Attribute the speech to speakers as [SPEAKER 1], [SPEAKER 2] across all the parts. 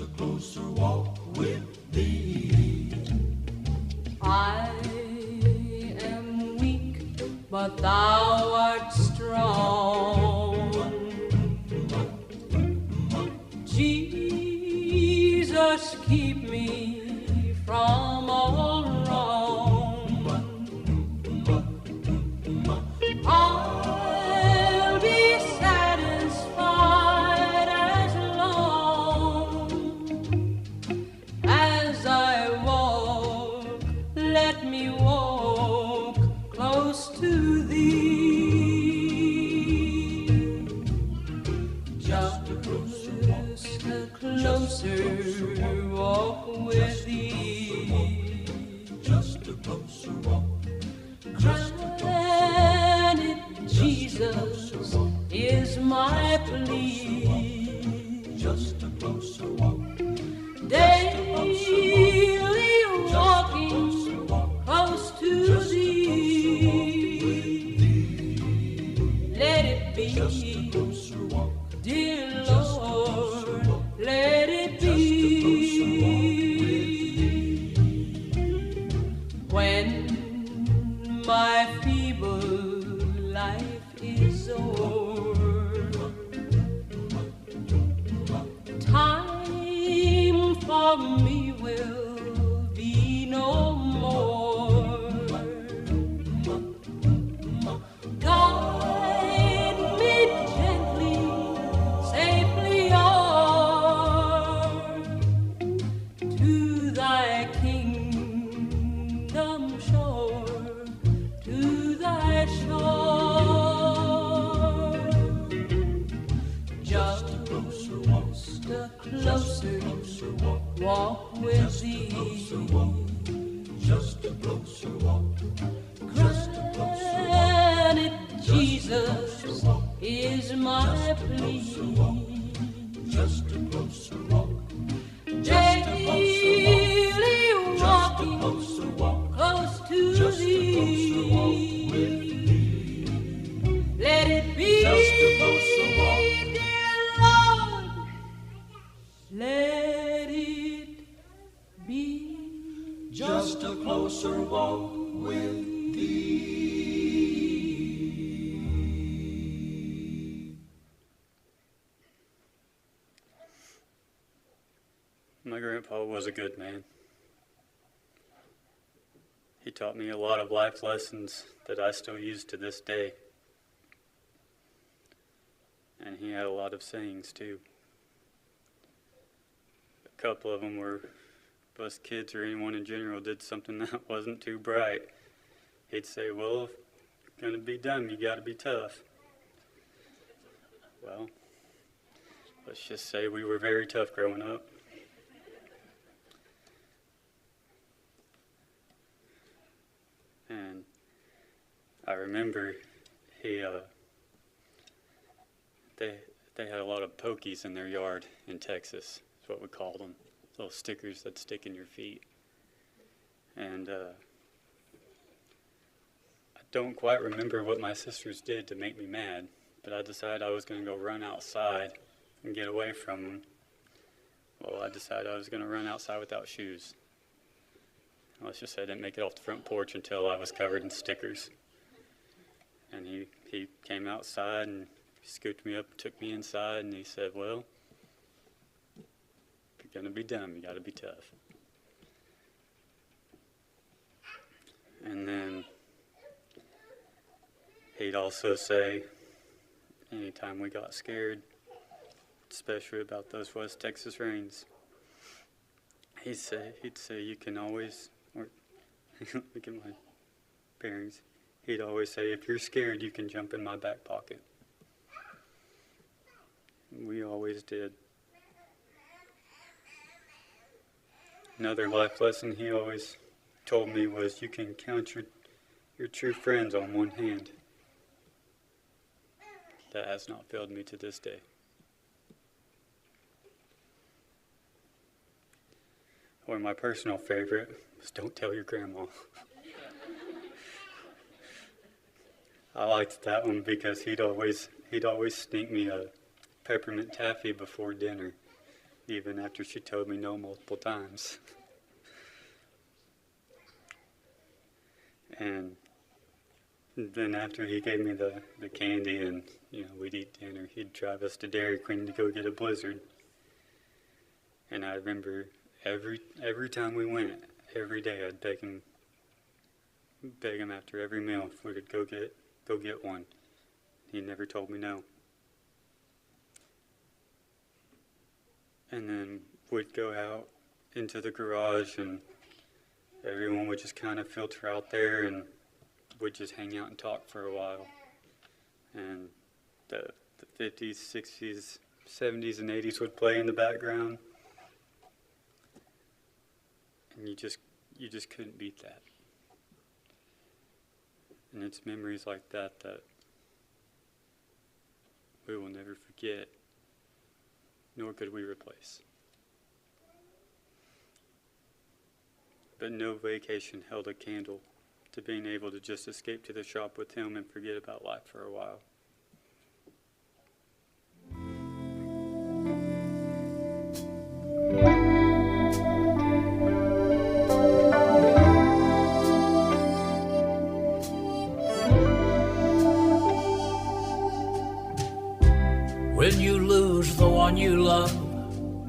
[SPEAKER 1] a closer walk with thee.
[SPEAKER 2] I am weak, but thou art strong. Jesus, keep me from all wrong. I'll be satisfied as long as I walk. Let me walk close to thee. Just a closer walk with thee.
[SPEAKER 1] Just a closer walk.
[SPEAKER 2] Granted, Jesus is my plea.
[SPEAKER 1] Just a closer walk.
[SPEAKER 2] Daily walking close to thee. Let it be,
[SPEAKER 1] Just a closer walk.
[SPEAKER 2] dear Lord, let it be. When my feeble life is o'er, time for me will be no more. Guide me gently, safely o'er to thy kingdom shore, to thy shore. Just a closer walk with thee.
[SPEAKER 1] Just a closer walk.
[SPEAKER 2] Granted, Jesus is my plea.
[SPEAKER 1] Just a closer walk.
[SPEAKER 2] Daily walking
[SPEAKER 1] Closer walk.
[SPEAKER 2] close to
[SPEAKER 1] Just a closer walk with
[SPEAKER 2] thee.
[SPEAKER 1] thee.
[SPEAKER 2] Let it be,
[SPEAKER 1] Just a closer walk.
[SPEAKER 2] dear Lord, let it be.
[SPEAKER 1] Just a closer walk with thee.
[SPEAKER 3] My grandpa was a good man. He taught me a lot of life lessons that I still use to this day. And he had a lot of sayings too. A couple of them were, if us kids or anyone in general did something that wasn't too bright, he'd say, well, if you're gonna be dumb, you gotta be tough. Well, let's just say we were very tough growing up. And I remember they had a lot of pokies in their yard in Texas. That's what we called them. Little stickers that stick in your feet. And I don't quite remember what my sisters did to make me mad, but I decided I was going to go run outside and get away from them. Well, I decided I was going to run outside without shoes. Let's just say I didn't make it off the front porch until I was covered in stickers. And he came outside and scooped me up and took me inside, and he said, well, if you're going to be dumb, you got to be tough. And then he'd also say, anytime we got scared, especially about those West Texas rains, he'd say you can always, or look at my parents, he'd always say, if you're scared, you can jump in my back pocket. We always did. Another life lesson he always told me was you can count your true friends on one hand. That has not failed me to this day. Or my personal favorite was don't tell your grandma. I liked that one because he'd always sneak me a peppermint taffy before dinner. even after she told me no multiple times. And then after he gave me the candy and, we'd eat dinner, he'd drive us to Dairy Queen to go get a Blizzard. And I remember every time we went, every day I'd beg him after every meal if we could go get one. He never told me no. And then we'd go out into the garage and everyone would just kind of filter out there and we'd just hang out and talk for a while. And the 50s, 60s, 70s, and 80s would play in the background. And you just couldn't beat that. And it's memories like that we will never forget, nor could we replace. But no vacation held a candle to being able to just escape to the shop with him and forget about life for a while.
[SPEAKER 4] When you lose the one you love,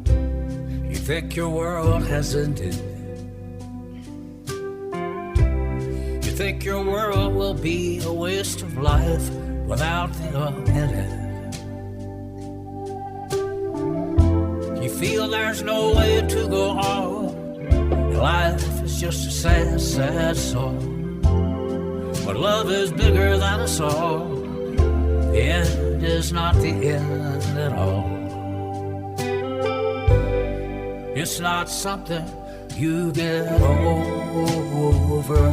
[SPEAKER 4] you think your world has ended. You think your world will be a waste of life without them in it. You feel there's no way to go on. Life is just a sad, sad song. But love is bigger than a song. The end is not the end at all. It's not something you get over,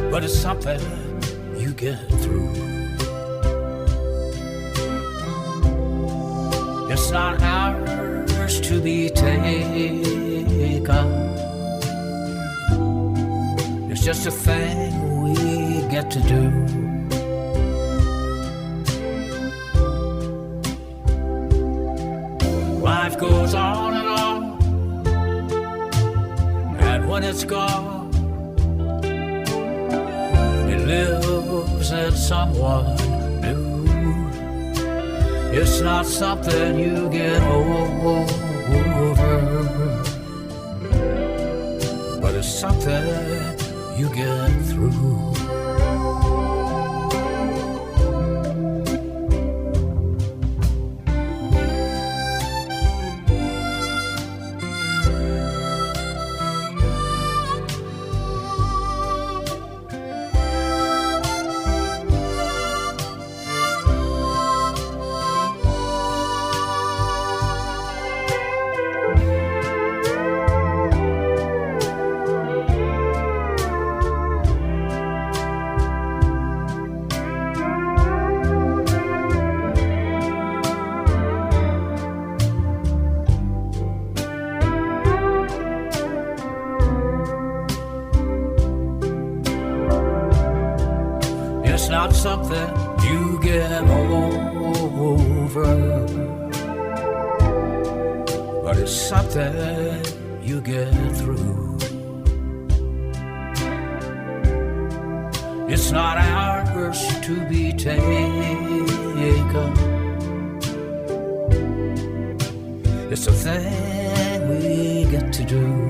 [SPEAKER 4] but it's something you get through. It's not ours to be taken. It's just a thing we get to do. Life goes on, and when it's gone, it lives in someone new. It's not something you get over, but it's something you get through. It's not something you get over, but it's something you get through. It's not ours to be taken. It's a thing we get to do.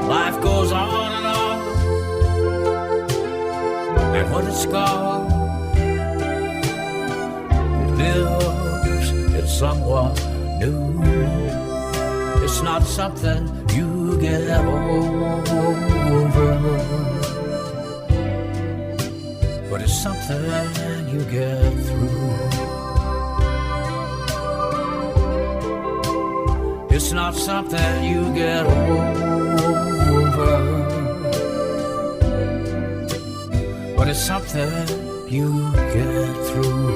[SPEAKER 4] Life goes on, and when it's gone, it lives in someone new. It's not something you get over, but it's something you get through. It's not something you get over, but it's something you get through.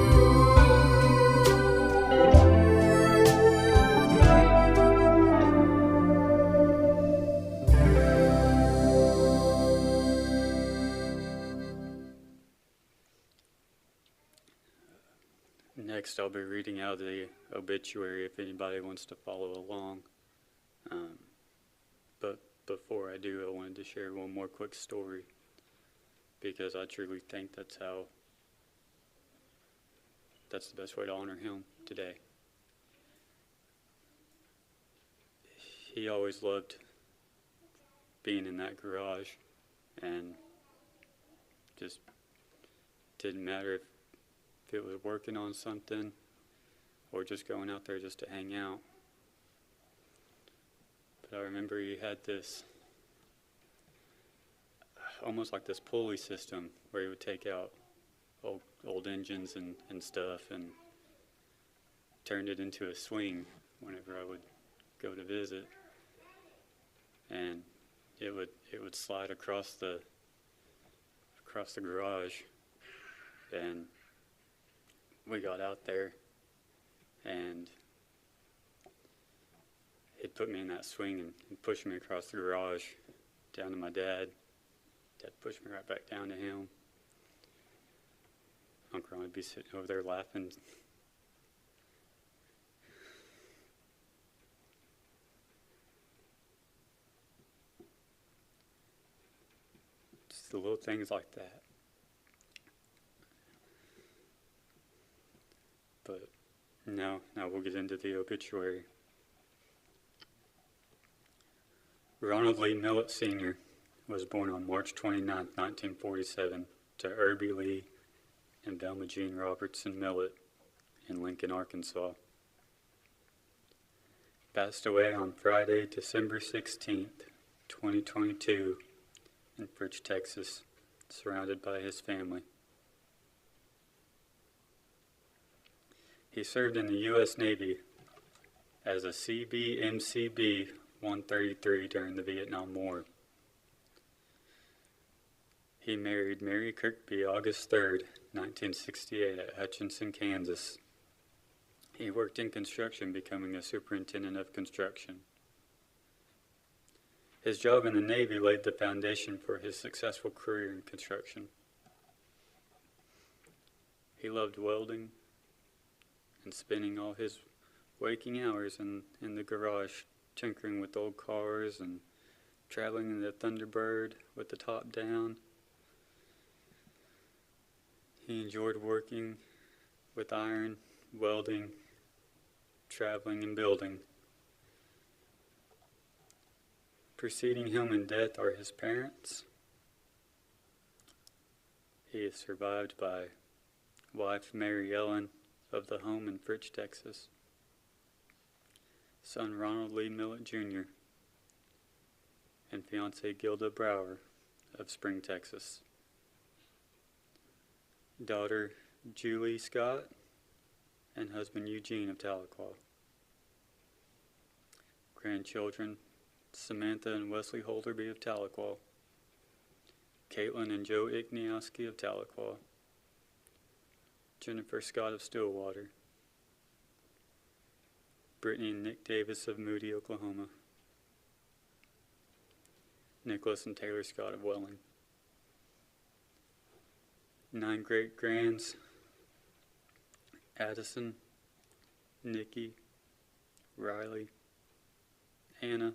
[SPEAKER 3] Next, I'll be reading out the obituary if anybody wants to follow along. But before I do, I wanted to share one more quick story, because I truly think that's the best way to honor him today. He always loved being in that garage, and just didn't matter if it was working on something or just going out there just to hang out. But I remember he had this, almost like this pulley system, where he would take out old engines and stuff and turned it into a swing whenever I would go to visit. And it would slide across the garage, and we got out there, and he'd put me in that swing and push me across the garage down to my dad. Dad pushed me right back down to him. Uncle Ron would be sitting over there laughing. Just the little things like that. But now we'll get into the obituary. Ronald Lee Millet Sr. was born on March 29, 1947, to Irby Lee and Velma Jean Robertson Millet in Lincoln, Arkansas. Passed away on Friday, December 16, 2022, in Fritch, Texas, surrounded by his family. He served in the U.S. Navy as a CBMCB 133 during the Vietnam War. He married Mary Kirkby August 3, 1968 at Hutchinson, Kansas. He worked in construction, becoming a superintendent of construction. His job in the Navy laid the foundation for his successful career in construction. He loved welding and spending all his waking hours in the garage, tinkering with old cars and traveling in the Thunderbird with the top down. He enjoyed working with iron, welding, traveling, and building. Preceding him in death are his parents. He is survived by wife Mary Ellen of the home in Fritch, Texas, son Ronald Lee Millet Jr., and fiancée Gilda Brower of Spring, Texas, daughter Julie Scott, and husband Eugene of Tahlequah. Grandchildren Samantha and Wesley Holderby of Tahlequah, Caitlin and Joe Igniowski of Tahlequah, Jennifer Scott of Stillwater, Brittany and Nick Davis of Moody, Oklahoma, Nicholas and Taylor Scott of Welling. 9 great-grands: Addison, Nikki, Riley, Anna,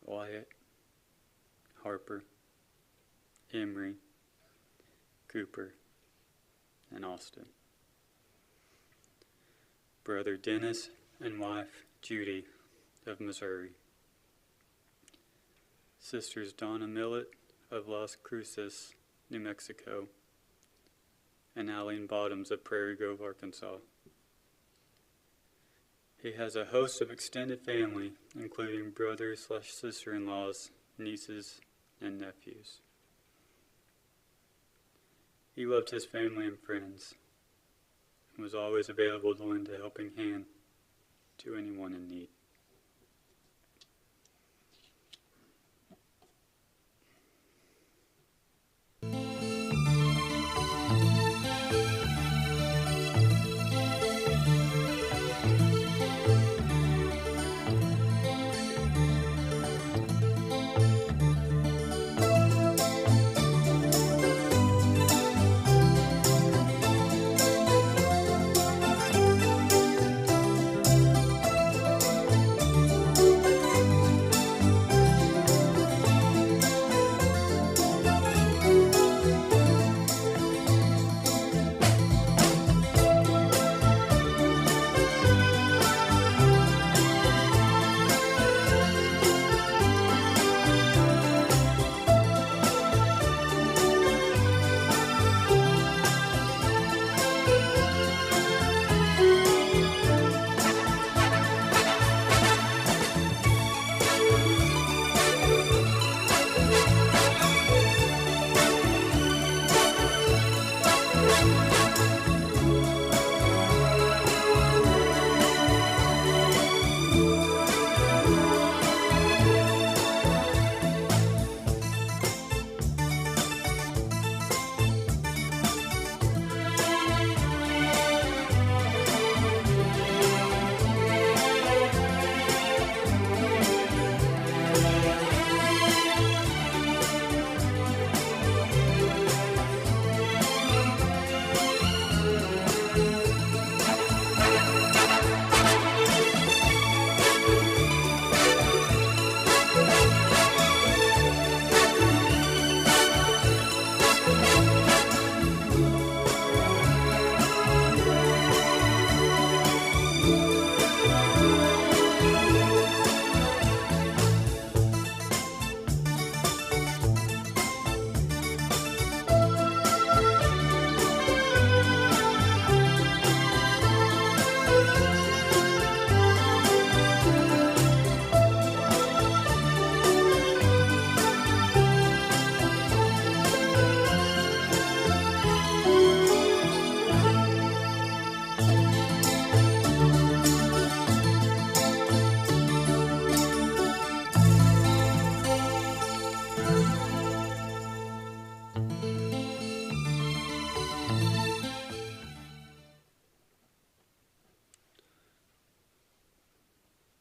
[SPEAKER 3] Wyatt, Harper, Emery, Cooper, and Austin. Brother Dennis and wife Judy of Missouri. Sisters Donna Millet of Las Cruces, New Mexico, and Aline Bottoms of Prairie Grove, Arkansas. He has a host of extended family, including brothers/sister-in-laws, nieces, and nephews. He loved his family and friends, and was always available to lend a helping hand to anyone in need.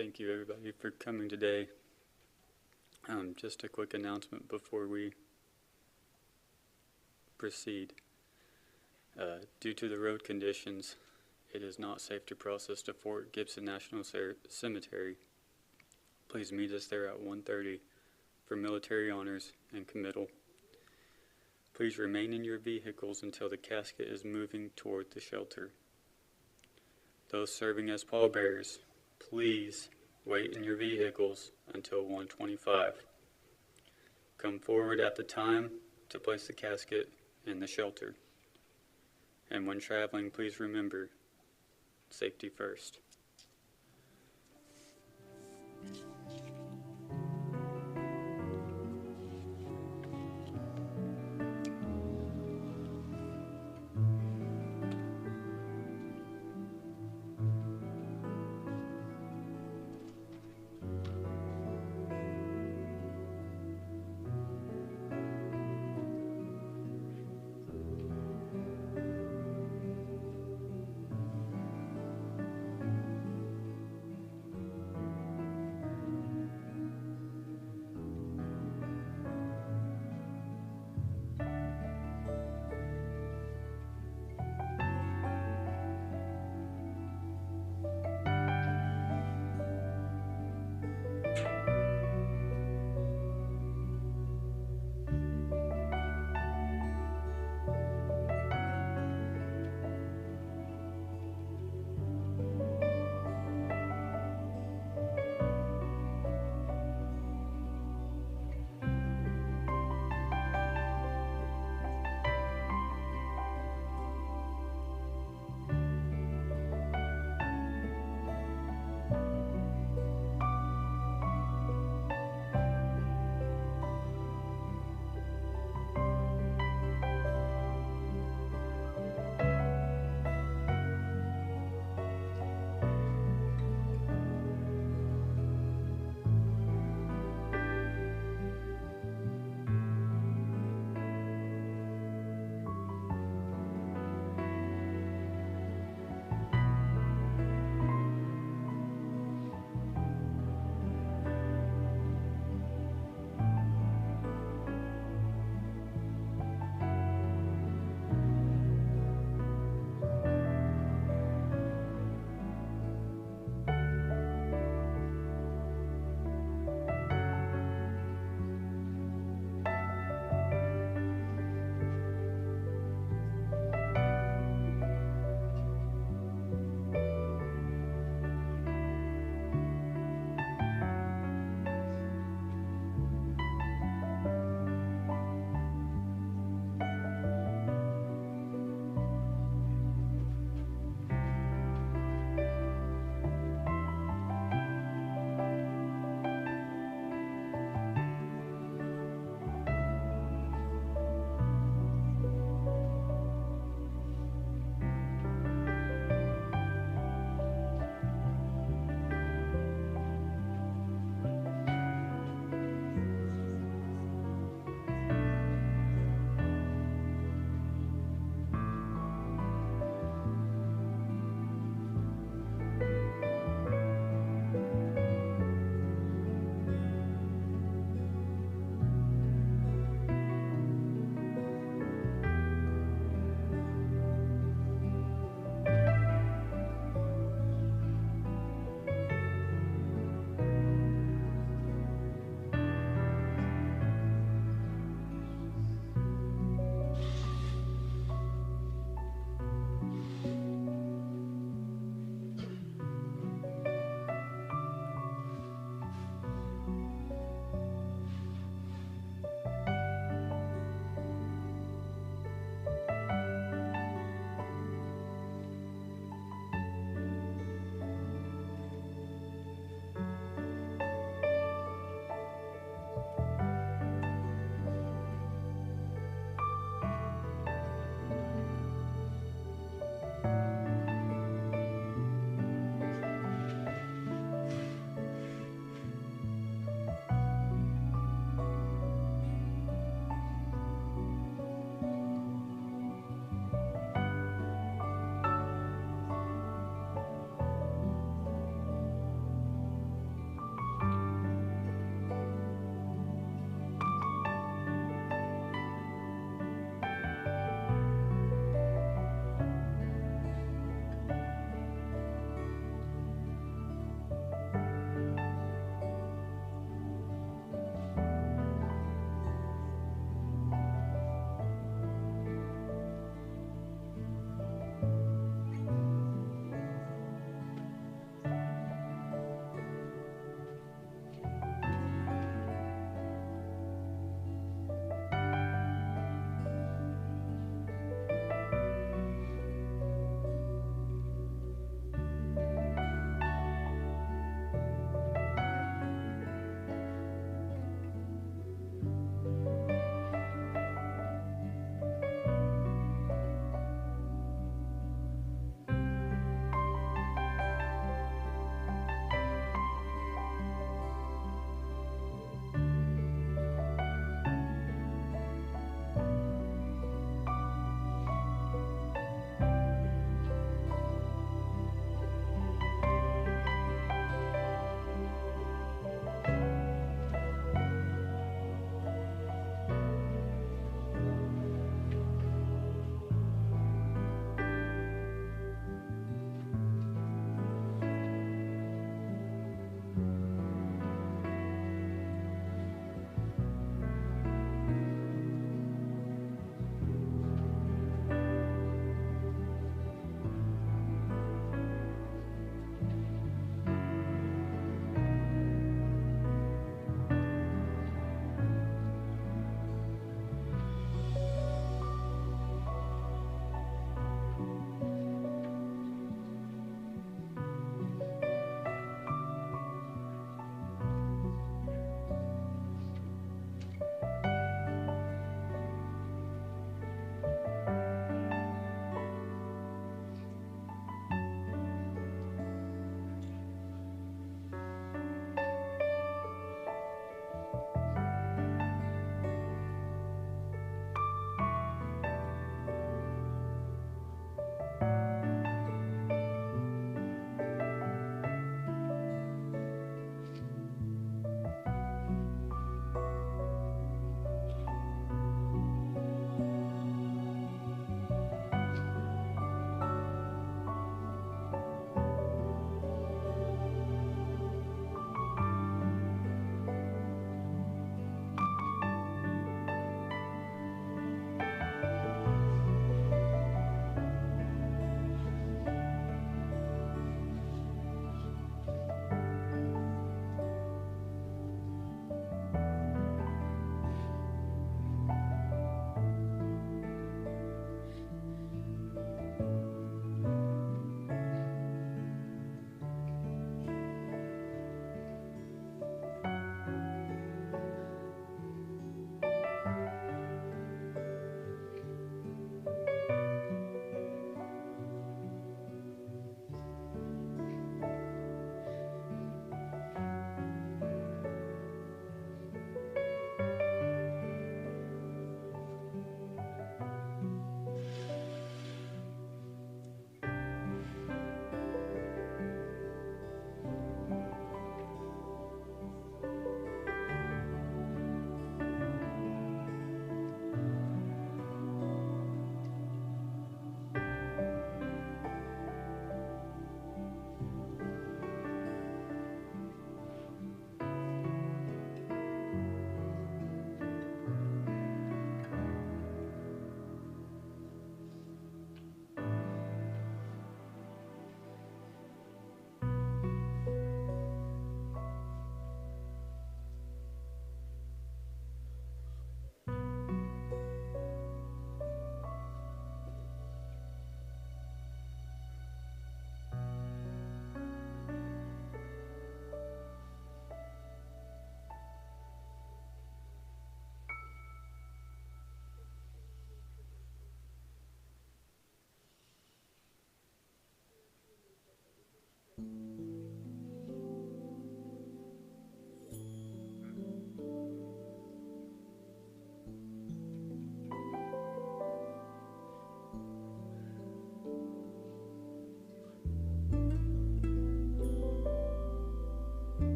[SPEAKER 3] thank you everybody for coming today. Just a quick announcement before we proceed. Due to the road conditions, it is not safe to process to Fort Gibson National Cemetery. Please meet us there at 1:30 for military honors and committal. Please remain in your vehicles until the casket is moving toward the shelter. Those serving as pallbearers, please wait in your vehicles until 1:25. Come forward at the time to place the casket in the shelter. And when traveling, please remember, safety first.